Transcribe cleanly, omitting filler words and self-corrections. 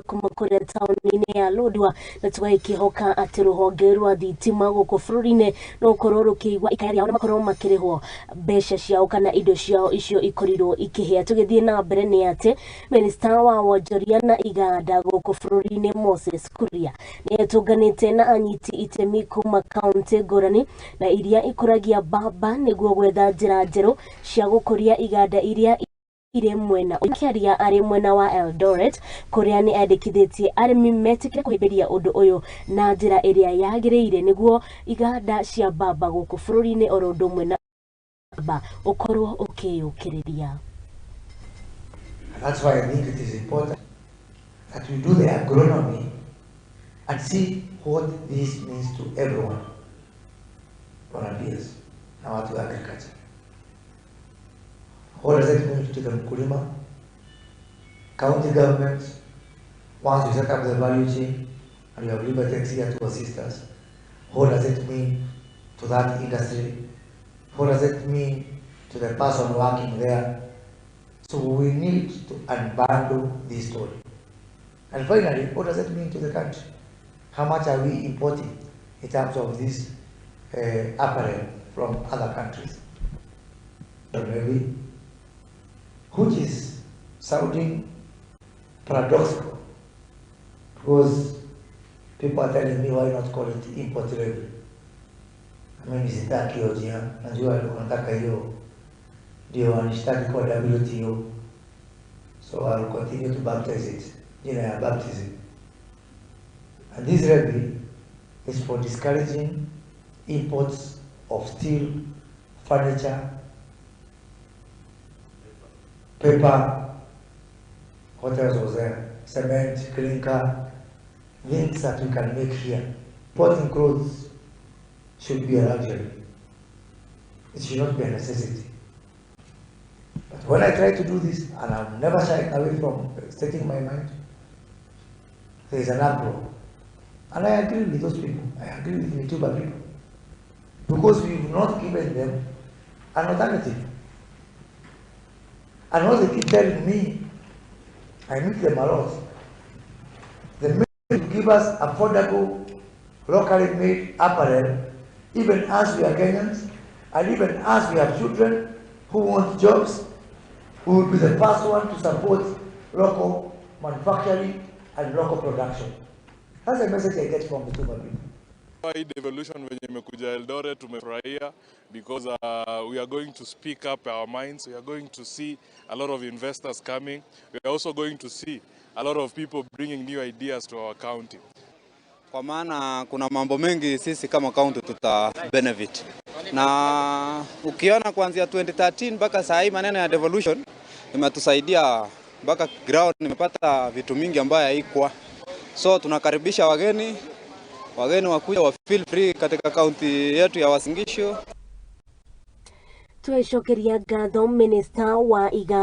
kuma kuria tauni-ini ya Lodwar na tugakihoka ati ruhonge rwa thitima guku bururiini no korwo rukiigwa ikaria ona makorwo makirihwo mbeca ciao kana indo ciao icio ikorirwo ikihia. Tugithie na mbere ni ati Minista wa wonjoria na Iganda guku bururiini Moses Kuria ni atunganiite na anyiti itemi kuma kaunti gurani na iria ikuragia Mbamba niguo gwetha njira njeru cia gukuria iganda iria iri mwena Akialia ari mwena wa Eldoret kuria ni endekithetie arimi metikire kuhimbiria undu uyu na njira iria yagiririe niguo iganda cia Mbamba guku bururiini orondo mwena ba ukorwo ukiyukiriria. That's why I think it is important that we do the agronomy and see what this means to everyone, volunteers, na watu wa agriculture. What does it mean to the mkulima? County governments, once you set up the value chain and you have Liberty here to assist us, what does it mean to that industry? What does it mean to the person working there? So we need to unbundle this story. And finally, what does it mean to the country? How much are we importing in terms of this apparel from other countries? Maybe, which is sounding paradoxical, because people are telling me why not call it import revenue. I mean, sitaki ojia, najua unataka hiyo ndio wanishtaki kwa WTO, so I will continue to baptize it, jina ya baptism. And this levy is for discouraging imports of steel, furniture, paper, what else was there? Cement, clinker, things that we can make here. Importing clothes should be a luxury. It should not be a necessity. But when I try to do this, and I'm never shying away from stating my mind, there is an uproar. And I agree with those people. I agree with the YouTuber people. Because we've not given them an alternative. And what they keep telling me, I meet them a lot. They mean to give us affordable, locally made apparel, even as we are Kenyans, and even as we have children who want jobs, we will be the first one to support local manufacturing and local production. That's the message I get from the two people. Hii devolution venye imekuja Eldoret tumefurahia because we are going to speak up our minds. We are going to see a lot of investors coming. We are also going to see a lot of people bringing new ideas to our county. Kwa maana kuna mambo mengi sisi kama county tuta benefit. Na ukiona kuanzia 2013 mpaka saa hii maneno ya devolution imetusaidia mpaka ground nimepata vitu mingi ambayo haikuwa. So tunakaribisha wageni wakuja wa feel free katika kaunti yetu ya Uasin Gishu. Tueshokeria ngatho Minista wa Iganda